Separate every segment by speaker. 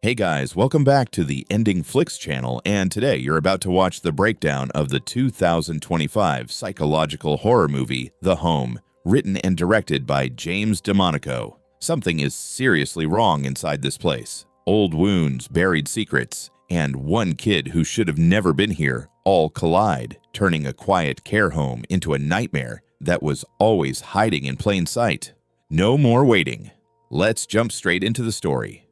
Speaker 1: Hey guys, welcome back to the Ending Flicks channel, and today you're about to watch the breakdown of the 2025 psychological horror movie, The Home, written and directed by James DeMonaco. Something is seriously wrong inside this place. Old wounds, buried secrets, and one kid who should have never been here all collide, turning a quiet care home into a nightmare that was always hiding in plain sight. No more waiting. Let's jump straight into the story.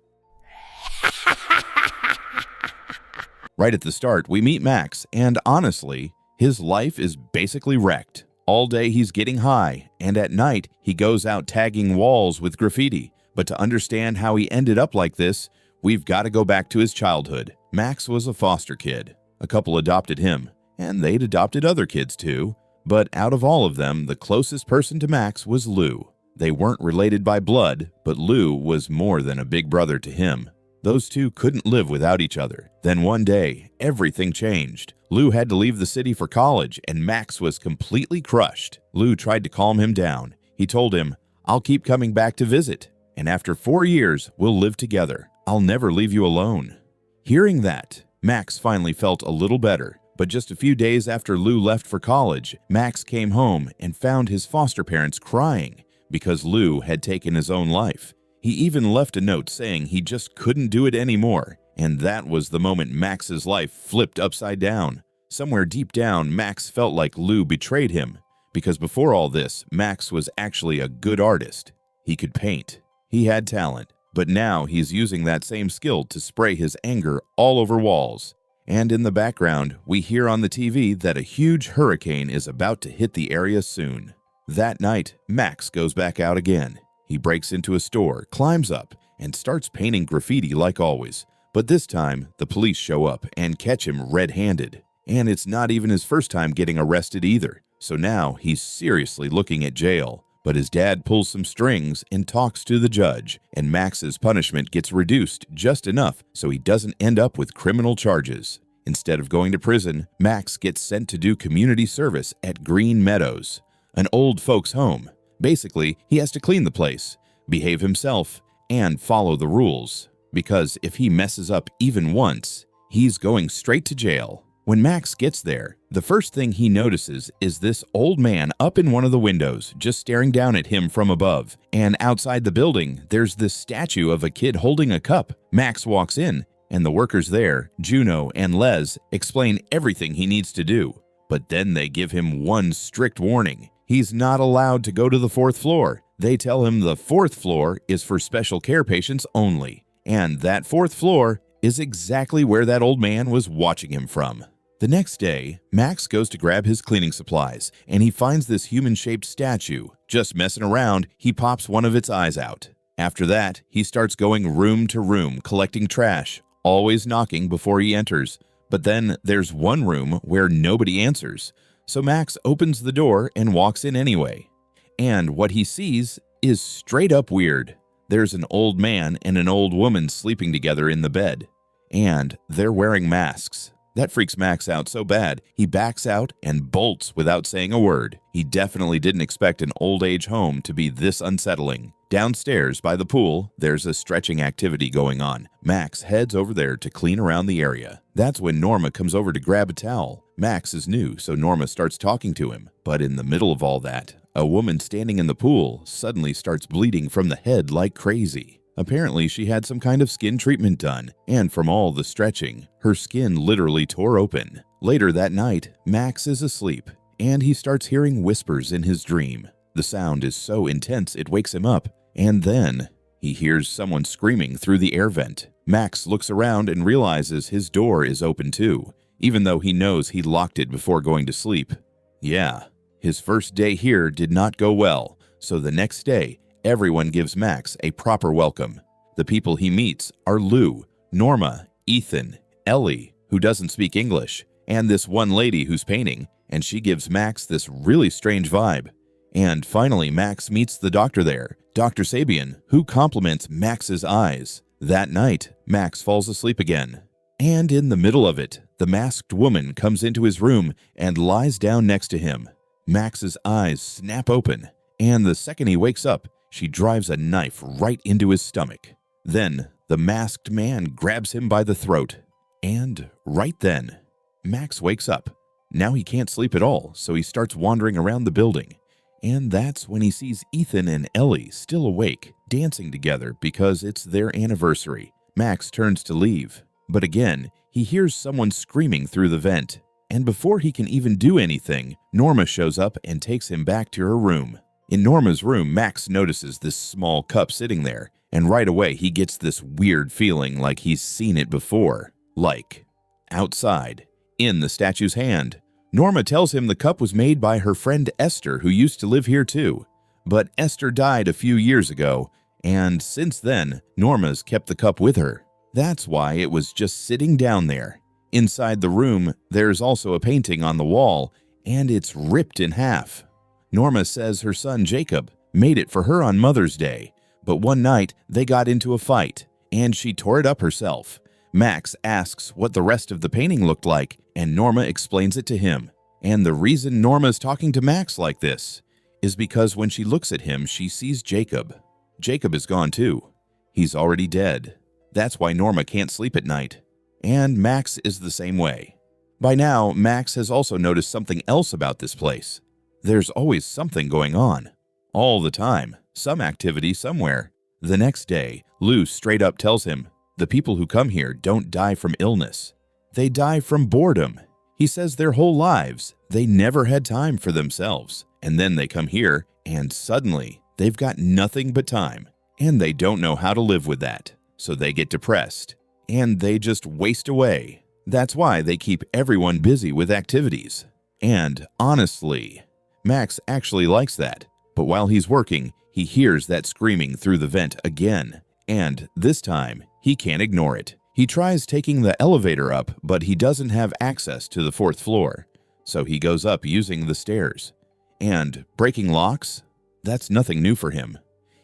Speaker 1: Right at the start, we meet Max, and honestly, his life is basically wrecked. All day he's getting high, and at night he goes out tagging walls with graffiti. But to understand how he ended up like this, we've got to go back to his childhood. Max was a foster kid. A couple adopted him, and they'd adopted other kids too. But out of all of them, the closest person to Max was Lou. They weren't related by blood, but Lou was more than a big brother to him. Those two couldn't live without each other. Then one day, everything changed. Lou had to leave the city for college, and Max was completely crushed. Lou tried to calm him down. He told him, "I'll keep coming back to visit, and after 4 years, we'll live together. I'll never leave you alone." Hearing that, Max finally felt a little better. But just a few days after Lou left for college, Max came home and found his foster parents crying because Lou had taken his own life. He even left a note saying he just couldn't do it anymore, and that was the moment Max's life flipped upside down. Somewhere deep down, Max felt like Lou betrayed him, because before all this, Max was actually a good artist. He could paint. He had talent, but now he's using that same skill to spray his anger all over walls. And in the background, we hear on the TV that a huge hurricane is about to hit the area soon. That night, Max goes back out again. He breaks into a store, climbs up, and starts painting graffiti like always. But this time, the police show up and catch him red-handed. And it's not even his first time getting arrested either. So now he's seriously looking at jail. But his dad pulls some strings and talks to the judge, and Max's punishment gets reduced just enough so he doesn't end up with criminal charges. Instead of going to prison, Max gets sent to do community service at Green Meadows, an old folks' home. Basically, he has to clean the place, behave himself, and follow the rules. Because if he messes up even once, he's going straight to jail. When Max gets there, the first thing he notices is this old man up in one of the windows, just staring down at him from above. And outside the building, there's this statue of a kid holding a cup. Max walks in, and the workers there, Juno and Les, explain everything he needs to do. But then they give him one strict warning. He's not allowed to go to the 4th floor. They tell him the 4th floor is for special care patients only. And that 4th floor is exactly where that old man was watching him from. The next day, Max goes to grab his cleaning supplies, and he finds this human-shaped statue. Just messing around, he pops one of its eyes out. After that, he starts going room to room, collecting trash, always knocking before he enters. But then there's one room where nobody answers. So Max opens the door and walks in anyway. And what he sees is straight up weird. There's an old man and an old woman sleeping together in the bed. And they're wearing masks. That freaks Max out so bad, he backs out and bolts without saying a word. He definitely didn't expect an old-age home to be this unsettling. Downstairs by the pool, there's a stretching activity going on. Max heads over there to clean around the area. That's when Norma comes over to grab a towel. Max is new, so Norma starts talking to him. But in the middle of all that, a woman standing in the pool suddenly starts bleeding from the head like crazy. Apparently, she had some kind of skin treatment done, and from all the stretching, her skin literally tore open. Later that night, Max is asleep, and he starts hearing whispers in his dream. The sound is so intense it wakes him up, and then he hears someone screaming through the air vent. Max looks around and realizes his door is open too, even though he knows he locked it before going to sleep. Yeah, his first day here did not go well, so the next day, everyone gives Max a proper welcome. The people he meets are Lou, Norma, Ethan, Ellie, who doesn't speak English, and this one lady who's painting, and she gives Max this really strange vibe. And finally, Max meets the doctor there, Dr. Sabian, who compliments Max's eyes. That night, Max falls asleep again. And in the middle of it, the masked woman comes into his room and lies down next to him. Max's eyes snap open, and the second he wakes up, she drives a knife right into his stomach. Then, the masked man grabs him by the throat. And right then, Max wakes up. Now he can't sleep at all, so he starts wandering around the building. And that's when he sees Ethan and Ellie still awake, dancing together because it's their anniversary. Max turns to leave, but again, he hears someone screaming through the vent. And before he can even do anything, Norma shows up and takes him back to her room. In Norma's room, Max notices this small cup sitting there, and right away he gets this weird feeling like he's seen it before. Like, outside, in the statue's hand. Norma tells him the cup was made by her friend Esther, who used to live here too. But Esther died a few years ago, and since then, Norma's kept the cup with her. That's why it was just sitting down there. Inside the room, there's also a painting on the wall, and it's ripped in half. Norma says her son Jacob made it for her on Mother's Day, but one night they got into a fight, and she tore it up herself. Max asks what the rest of the painting looked like, and Norma explains it to him. And the reason Norma's talking to Max like this is because when she looks at him, she sees Jacob. Jacob is gone too. He's already dead. That's why Norma can't sleep at night. And Max is the same way. By now, Max has also noticed something else about this place. There's always something going on. All the time. Some activity somewhere. The next day, Lou straight up tells him, the people who come here don't die from illness. They die from boredom. He says their whole lives, they never had time for themselves. And then they come here, and suddenly, they've got nothing but time. And they don't know how to live with that. So they get depressed. And they just waste away. That's why they keep everyone busy with activities. And honestly, Max actually likes that. But while he's working, he hears that screaming through the vent again. And this time, he can't ignore it. He tries taking the elevator up, but he doesn't have access to the 4th floor. So he goes up using the stairs. And breaking locks? That's nothing new for him.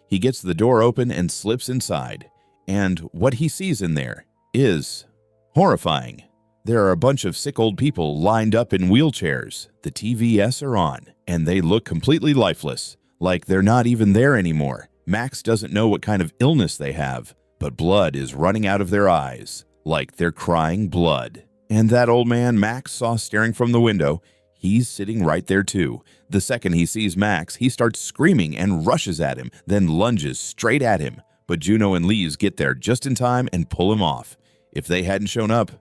Speaker 1: He gets the door open and slips inside. And what he sees in there is horrifying. There are a bunch of sick old people lined up in wheelchairs. The TVS are on, and they look completely lifeless, like they're not even there anymore. Max doesn't know what kind of illness they have, but blood is running out of their eyes, like they're crying blood. And that old man Max saw staring from the window, he's sitting right there too. The second he sees Max, he starts screaming and rushes at him, then lunges straight at him. But Juno and Lise get there just in time and pull him off. If they hadn't shown up,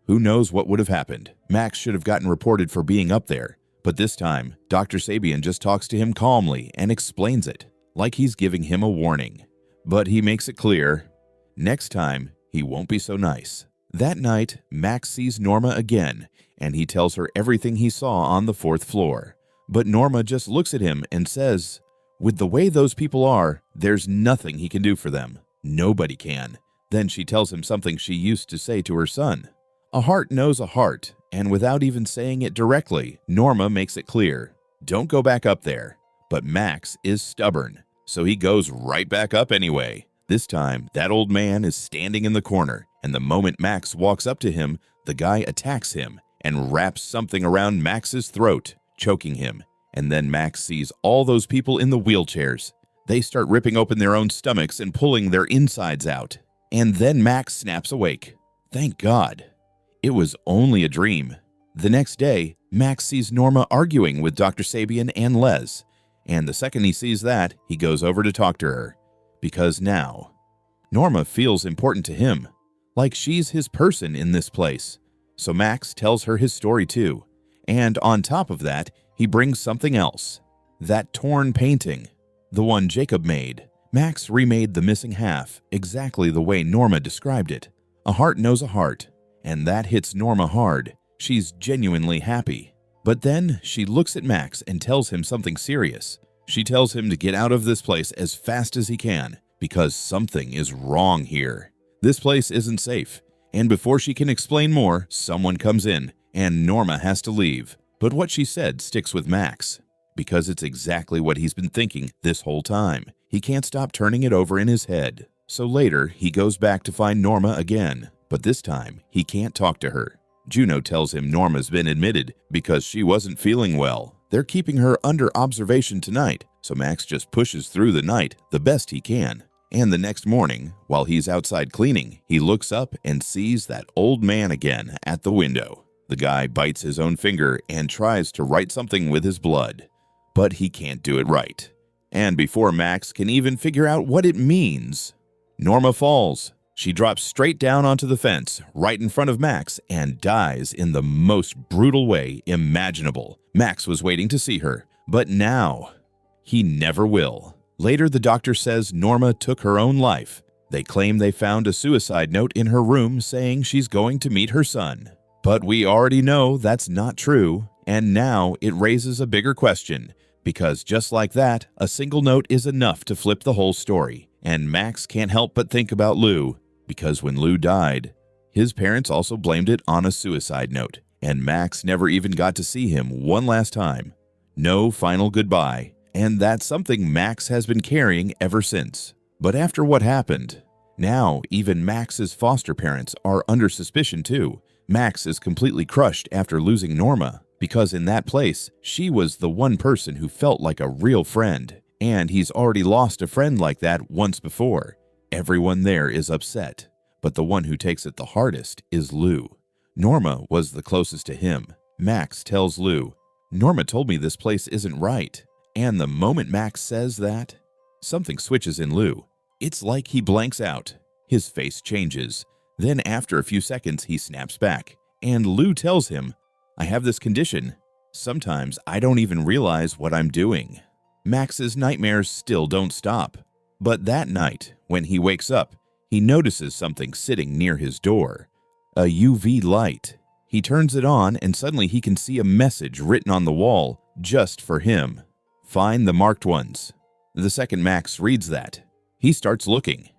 Speaker 1: who knows what would have happened. Max should have gotten reported for being up there. But this time, Dr. Sabian just talks to him calmly and explains it, like he's giving him a warning. But he makes it clear, next time, he won't be so nice. That night, Max sees Norma again, and he tells her everything he saw on the 4th floor. But Norma just looks at him and says, with the way those people are, there's nothing he can do for them. Nobody can. Then she tells him something she used to say to her son. A heart knows a heart, and without even saying it directly, Norma makes it clear. Don't go back up there. But Max is stubborn, so he goes right back up anyway. This time, that old man is standing in the corner, and the moment Max walks up to him, the guy attacks him and wraps something around Max's throat, choking him. And then Max sees all those people in the wheelchairs. They start ripping open their own stomachs and pulling their insides out. And then Max snaps awake. Thank God. It was only a dream. The next day, Max sees Norma arguing with Dr. Sabian and Les. And the second he sees that, he goes over to talk to her. Because now, Norma feels important to him. Like she's his person in this place. So Max tells her his story too. And on top of that, he brings something else. That torn painting. The one Jacob made. Max remade the missing half, exactly the way Norma described it. A heart knows a heart. And that hits Norma hard. She's genuinely happy. But then she looks at Max and tells him something serious. She tells him to get out of this place as fast as he can, because something is wrong here. This place isn't safe. And before she can explain more, someone comes in, and Norma has to leave. But what she said sticks with Max, because it's exactly what he's been thinking this whole time. He can't stop turning it over in his head. So later, he goes back to find Norma again. But this time, he can't talk to her. Juno tells him Norma's been admitted because she wasn't feeling well. They're keeping her under observation tonight, so Max just pushes through the night the best he can. And the next morning, while he's outside cleaning, he looks up and sees that old man again at the window. The guy bites his own finger and tries to write something with his blood, but he can't do it right. And before Max can even figure out what it means, Norma falls. She drops straight down onto the fence, right in front of Max, and dies in the most brutal way imaginable. Max was waiting to see her, but now he never will. Later, the doctor says Norma took her own life. They claim they found a suicide note in her room saying she's going to meet her son. But we already know that's not true, and now it raises a bigger question, because just like that, a single note is enough to flip the whole story. And Max can't help but think about Lou, because when Lou died, his parents also blamed it on a suicide note, and Max never even got to see him one last time. No final goodbye, and that's something Max has been carrying ever since. But after what happened, now even Max's foster parents are under suspicion too. Max is completely crushed after losing Norma, because in that place, she was the one person who felt like a real friend, and he's already lost a friend like that once before. Everyone there is upset, but the one who takes it the hardest is Lou. Norma was the closest to him. Max tells Lou, "Norma told me this place isn't right." And the moment Max says that, something switches in Lou. It's like he blanks out. His face changes. Then after a few seconds, he snaps back. And Lou tells him, "I have this condition. Sometimes I don't even realize what I'm doing." Max's nightmares still don't stop. But that night, when he wakes up, he notices something sitting near his door. A UV light. He turns it on and suddenly he can see a message written on the wall just for him. "Find the marked ones." The second Max reads that, he starts looking.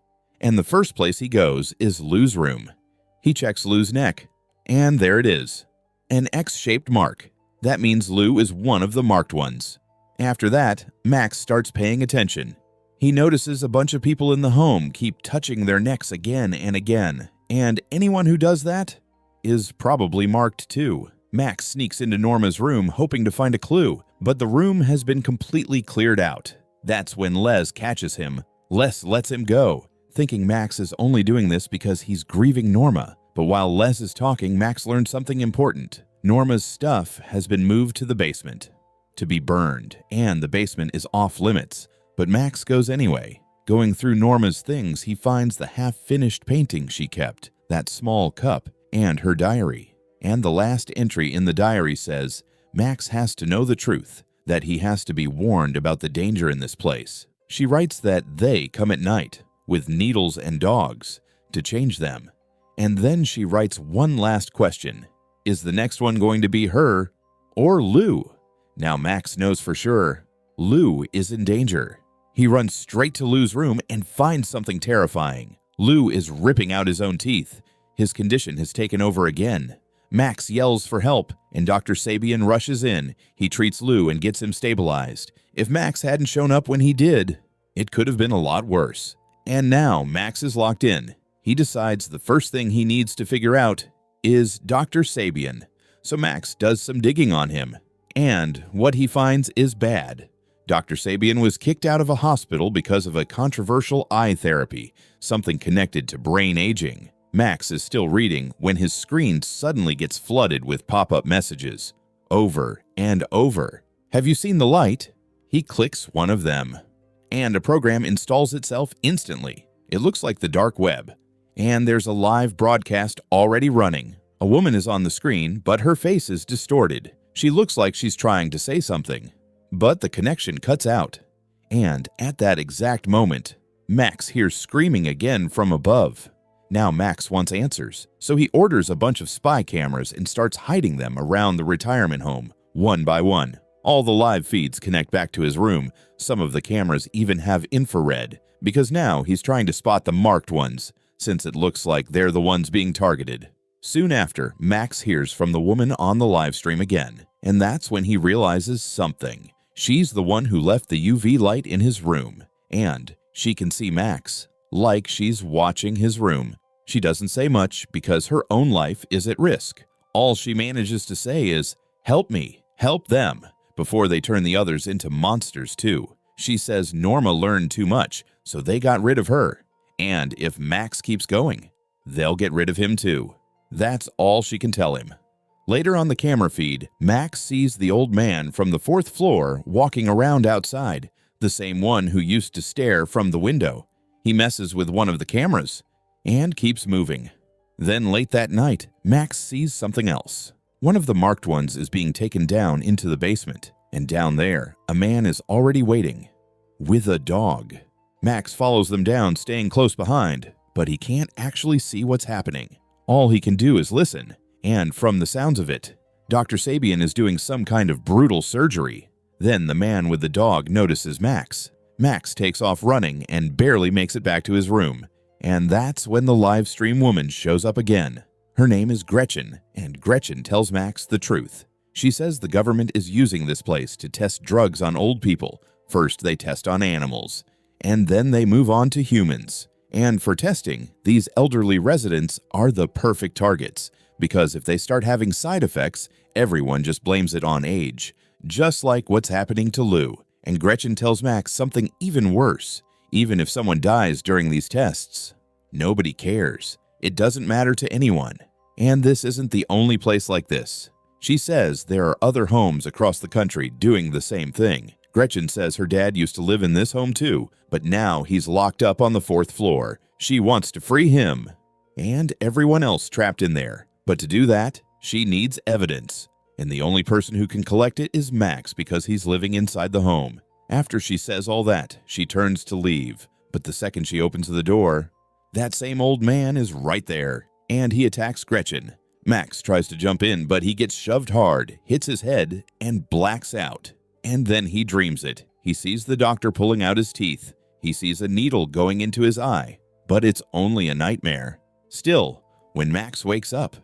Speaker 1: And the first place he goes is Lou's room. He checks Lou's neck, and there it is. An X-shaped mark. That means Lou is one of the marked ones. After that, Max starts paying attention. He notices a bunch of people in the home keep touching their necks again and again, and anyone who does that is probably marked too. Max sneaks into Norma's room hoping to find a clue, but the room has been completely cleared out. That's when Les catches him. Les lets him go, thinking Max is only doing this because he's grieving Norma. But while Les is talking, Max learns something important. Norma's stuff has been moved to the basement to be burned, and the basement is off limits. But Max goes anyway. Going through Norma's things, he finds the half-finished painting she kept, that small cup, and her diary. And the last entry in the diary says, Max has to know the truth, that he has to be warned about the danger in this place. She writes that they come at night, with needles and dogs, to change them. And then she writes one last question. Is the next one going to be her or Lou? Now Max knows for sure Lou is in danger. He runs straight to Lou's room and finds something terrifying. Lou is ripping out his own teeth. His condition has taken over again. Max yells for help, and Dr. Sabian rushes in. He treats Lou and gets him stabilized. If Max hadn't shown up when he did, it could have been a lot worse. And now Max is locked in. He decides the first thing he needs to figure out is Dr. Sabian. So Max does some digging on him, and what he finds is bad. Dr. Sabian was kicked out of a hospital because of a controversial eye therapy, something connected to brain aging. Max is still reading when his screen suddenly gets flooded with pop-up messages, over and over. Have you seen the light? He clicks one of them, and a program installs itself instantly. It looks like the dark web, and there's a live broadcast already running. A woman is on the screen, but her face is distorted. She looks like she's trying to say something, but the connection cuts out. And at that exact moment, Max hears screaming again from above. Now Max wants answers, so he orders a bunch of spy cameras and starts hiding them around the retirement home, one by one. All the live feeds connect back to his room. Some of the cameras even have infrared, because now he's trying to spot the marked ones, since it looks like they're the ones being targeted. Soon after, Max hears from the woman on the live stream again, and that's when he realizes something. She's the one who left the UV light in his room, and she can see Max, like she's watching his room. She doesn't say much because her own life is at risk. All she manages to say is, "Help me, help them," before they turn the others into monsters too. She says Norma learned too much, so they got rid of her. And if Max keeps going, they'll get rid of him too. That's all she can tell him. Later on the camera feed, Max sees the old man from the 4th floor walking around outside, the same one who used to stare from the window. He messes with one of the cameras and keeps moving. Then late that night, Max sees something else. One of the marked ones is being taken down into the basement, and down there, a man is already waiting with a dog. Max follows them down, staying close behind, but he can't actually see what's happening. All he can do is listen, and from the sounds of it, Dr. Sabian is doing some kind of brutal surgery. Then the man with the dog notices Max. Max takes off running and barely makes it back to his room. And that's when the live stream woman shows up again. Her name is Gretchen, and Gretchen tells Max the truth. She says the government is using this place to test drugs on old people. First they test on animals, and then they move on to humans. And for testing, these elderly residents are the perfect targets, because if they start having side effects, everyone just blames it on age. Just like what's happening to Lou. And Gretchen tells Max something even worse. Even if someone dies during these tests, nobody cares. It doesn't matter to anyone. And this isn't the only place like this. She says there are other homes across the country doing the same thing. Gretchen says her dad used to live in this home too, but now he's locked up on the 4th floor. She wants to free him and everyone else trapped in there. But to do that, she needs evidence. And the only person who can collect it is Max because he's living inside the home. After she says all that, she turns to leave. But the second she opens the door, that same old man is right there, and he attacks Gretchen. Max tries to jump in, but he gets shoved hard, hits his head, and blacks out. And then he dreams it. He sees the doctor pulling out his teeth. He sees a needle going into his eye, but it's only a nightmare. Still, when Max wakes up,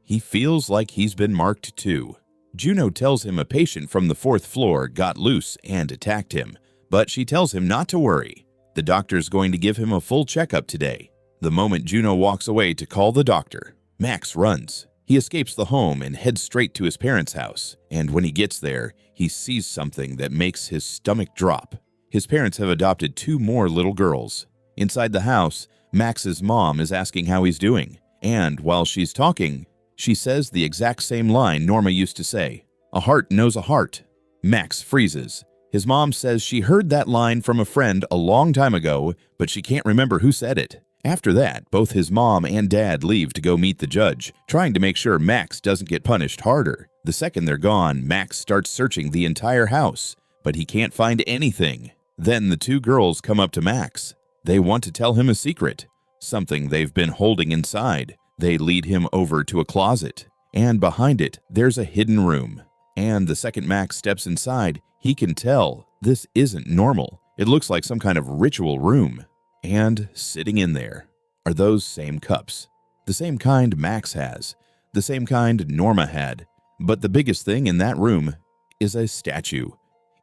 Speaker 1: he feels like he's been marked too. Juno tells him a patient from the 4th floor got loose and attacked him, but she tells him not to worry. The doctor's going to give him a full checkup today. The moment Juno walks away to call the doctor, Max runs. He escapes the home and heads straight to his parents' house, and when he gets there, he sees something that makes his stomach drop. His parents have adopted 2 more little girls. Inside the house, Max's mom is asking how he's doing, and while she's talking, she says the exact same line Norma used to say, "A heart knows a heart." Max freezes. His mom says she heard that line from a friend a long time ago, but she can't remember who said it. After that, both his mom and dad leave to go meet the judge, trying to make sure Max doesn't get punished harder. The second they're gone, Max starts searching the entire house, but he can't find anything. Then the 2 girls come up to Max. They want to tell him a secret, something they've been holding inside. They lead him over to a closet, and behind it, there's a hidden room. And the second Max steps inside, he can tell this isn't normal. It looks like some kind of ritual room. And sitting in there are those same cups. The same kind Max has, the same kind Norma had. But the biggest thing in that room is a statue.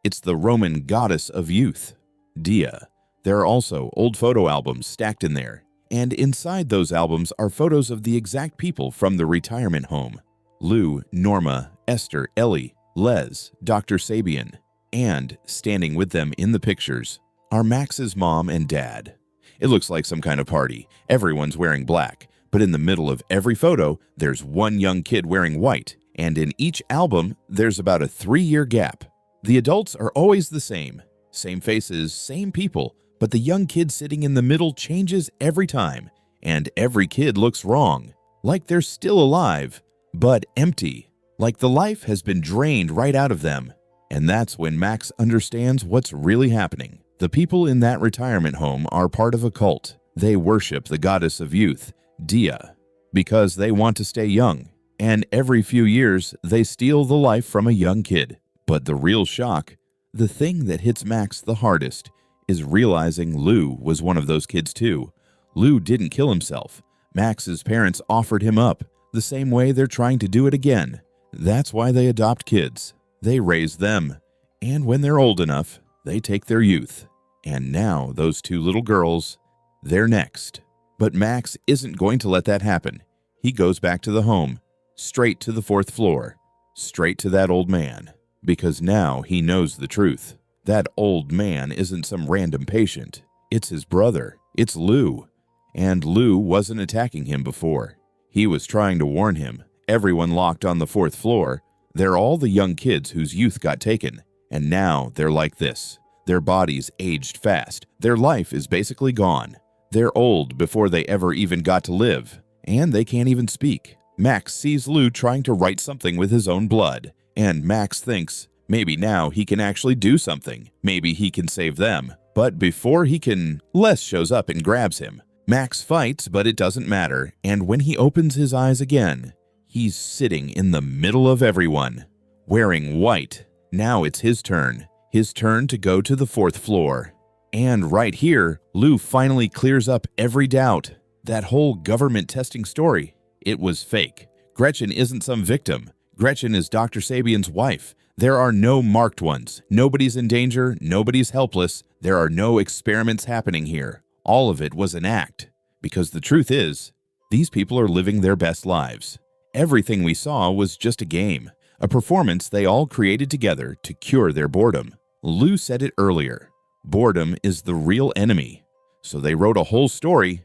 Speaker 1: It's the Roman goddess of youth, Dia. There are also old photo albums stacked in there. And inside those albums are photos of the exact people from the retirement home. Lou, Norma, Esther, Ellie, Les, Dr. Sabian. And standing with them in the pictures are Max's mom and dad. It looks like some kind of party. Everyone's wearing black, but in the middle of every photo, there's one young kid wearing white. And in each album, there's about a 3-year gap. The adults are always the same faces, same people. But the young kid sitting in the middle changes every time, and every kid looks wrong, like they're still alive, but empty, like the life has been drained right out of them. And that's when Max understands what's really happening. The people in that retirement home are part of a cult. They worship the goddess of youth, Dia, because they want to stay young, and every few years they steal the life from a young kid. But the real shock, the thing that hits Max the hardest, is realizing Lou was one of those kids too. Lou didn't kill himself. Max's parents offered him up, the same way they're trying to do it again. That's why they adopt kids. They raise them, and when they're old enough, they take their youth. And now those 2 little girls, they're next. But Max isn't going to let that happen. He goes back to the home, straight to the 4th floor, straight to that old man, because now he knows the truth. That old man isn't some random patient. It's his brother. It's Lou. And Lou wasn't attacking him before. He was trying to warn him. Everyone locked on the 4th floor. They're all the young kids whose youth got taken. And now they're like this. Their bodies aged fast. Their life is basically gone. They're old before they ever even got to live. And they can't even speak. Max sees Lou trying to write something with his own blood. And Max thinks, maybe now he can actually do something. Maybe he can save them. But before he can, Les shows up and grabs him. Max fights, but it doesn't matter. And when he opens his eyes again, he's sitting in the middle of everyone, wearing white. Now it's his turn. His turn to go to the 4th floor. And right here, Lou finally clears up every doubt. That whole government testing story, it was fake. Gretchen isn't some victim. Gretchen is Dr. Sabian's wife. There are no marked ones. Nobody's in danger. Nobody's helpless. There are no experiments happening here. All of it was an act. Because the truth is, these people are living their best lives. Everything we saw was just a game, a performance they all created together to cure their boredom. Lou said it earlier. Boredom is the real enemy. So they wrote a whole story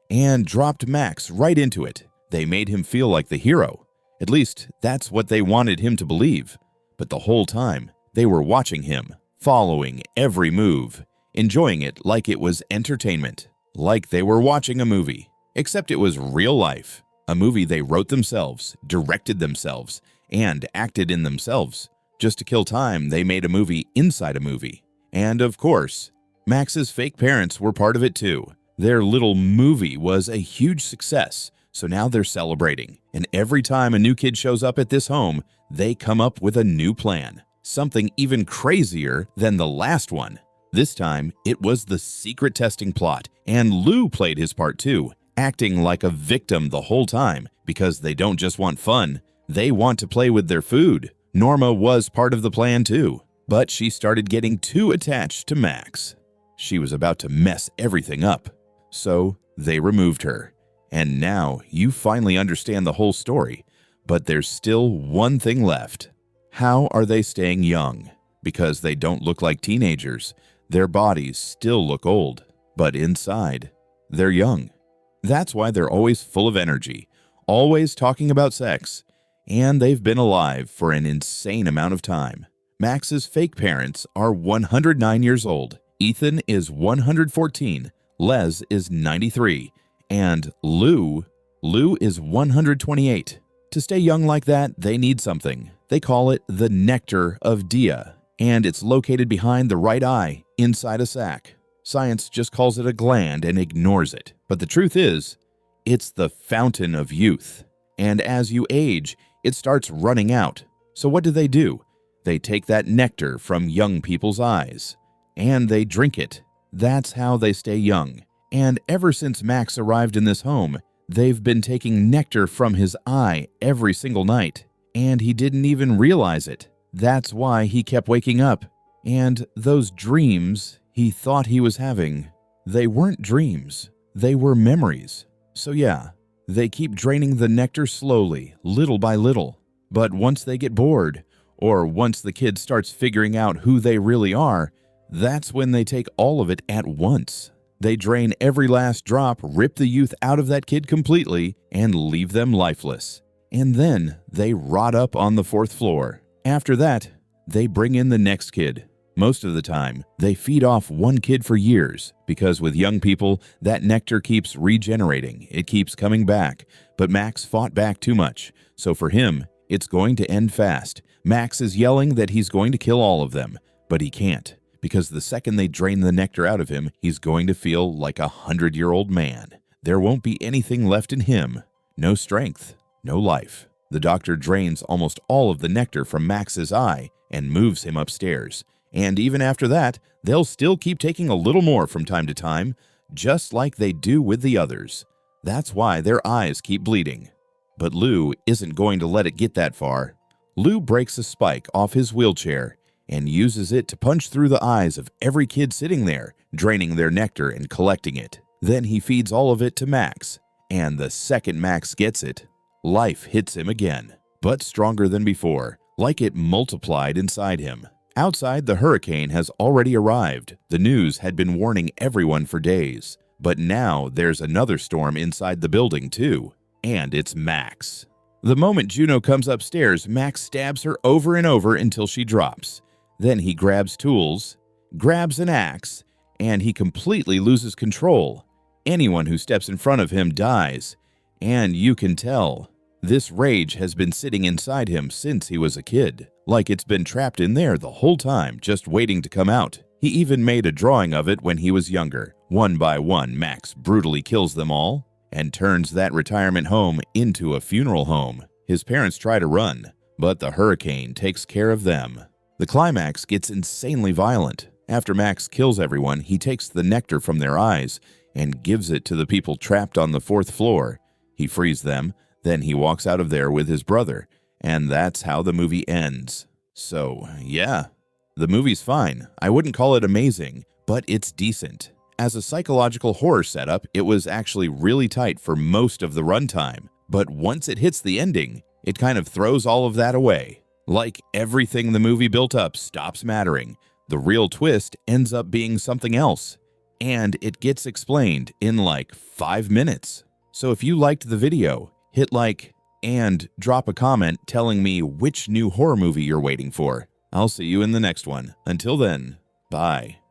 Speaker 1: and dropped Max right into it. They made him feel like the hero. At least, that's what they wanted him to believe. But the whole time, they were watching him, following every move, enjoying it like it was entertainment, like they were watching a movie, except it was real life. A movie they wrote themselves, directed themselves, and acted in themselves. Just to kill time, they made a movie inside a movie. And of course, Max's fake parents were part of it too. Their little movie was a huge success, so now they're celebrating. And every time a new kid shows up at this home, they come up with a new plan. Something even crazier than the last one. This time, it was the secret testing plot, and Lou played his part too, acting like a victim the whole time, because they don't just want fun, they want to play with their food. Norma was part of the plan too, but she started getting too attached to Max. She was about to mess everything up. So they removed her. And now you finally understand the whole story, but there's still one thing left. How are they staying young? Because they don't look like teenagers. Their bodies still look old, but inside, they're young. That's why they're always full of energy, always talking about sex, and they've been alive for an insane amount of time. Max's fake parents are 109 years old. Ethan is 114. Les is 93. And Lou is 128. To stay young like that, they need something. They call it the nectar of Dia, and it's located behind the right eye, inside a sac. Science just calls it a gland and ignores it. But the truth is, it's the fountain of youth. And as you age, it starts running out. So what do? They take that nectar from young people's eyes, and they drink it. That's how they stay young. And ever since Max arrived in this home, they've been taking nectar from his eye every single night. And he didn't even realize it. That's why he kept waking up. And those dreams he thought he was having, they weren't dreams. They were memories. So yeah, they keep draining the nectar slowly, little by little. But once they get bored, or once the kid starts figuring out who they really are, that's when they take all of it at once. They drain every last drop, rip the youth out of that kid completely, and leave them lifeless. And then they rot up on the 4th floor. After that, they bring in the next kid. Most of the time, they feed off one kid for years, because with young people, that nectar keeps regenerating. It keeps coming back. But Max fought back too much, so for him, it's going to end fast. Max is yelling that he's going to kill all of them, but he can't, because the second they drain the nectar out of him, he's going to feel like a 100-year-old man. There won't be anything left in him. No strength, no life. The doctor drains almost all of the nectar from Max's eye and moves him upstairs. And even after that, they'll still keep taking a little more from time to time, just like they do with the others. That's why their eyes keep bleeding. But Lou isn't going to let it get that far. Lou breaks a spike off his wheelchair and uses it to punch through the eyes of every kid sitting there, draining their nectar and collecting it. Then he feeds all of it to Max, and the second Max gets it, life hits him again, but stronger than before, like it multiplied inside him. Outside, the hurricane has already arrived. The news had been warning everyone for days. But now there's another storm inside the building too, and it's Max. The moment Juno comes upstairs, Max stabs her over and over until she drops. Then he grabs tools, grabs an axe, and he completely loses control. Anyone who steps in front of him dies, and you can tell. This rage has been sitting inside him since he was a kid, like it's been trapped in there the whole time, just waiting to come out. He even made a drawing of it when he was younger. One by one, Max brutally kills them all and turns that retirement home into a funeral home. His parents try to run, but the hurricane takes care of them. The climax gets insanely violent. After Max kills everyone, he takes the nectar from their eyes and gives it to the people trapped on the 4th floor. He frees them, then he walks out of there with his brother, and that's how the movie ends. So, yeah, the movie's fine. I wouldn't call it amazing, but it's decent. As a psychological horror setup, it was actually really tight for most of the runtime, but once it hits the ending, it kind of throws all of that away. Like everything the movie built up stops mattering. The real twist ends up being something else, and it gets explained in like 5 minutes. So if you liked the video, hit like and drop a comment telling me which new horror movie you're waiting for. I'll see you in the next one. Until then, bye.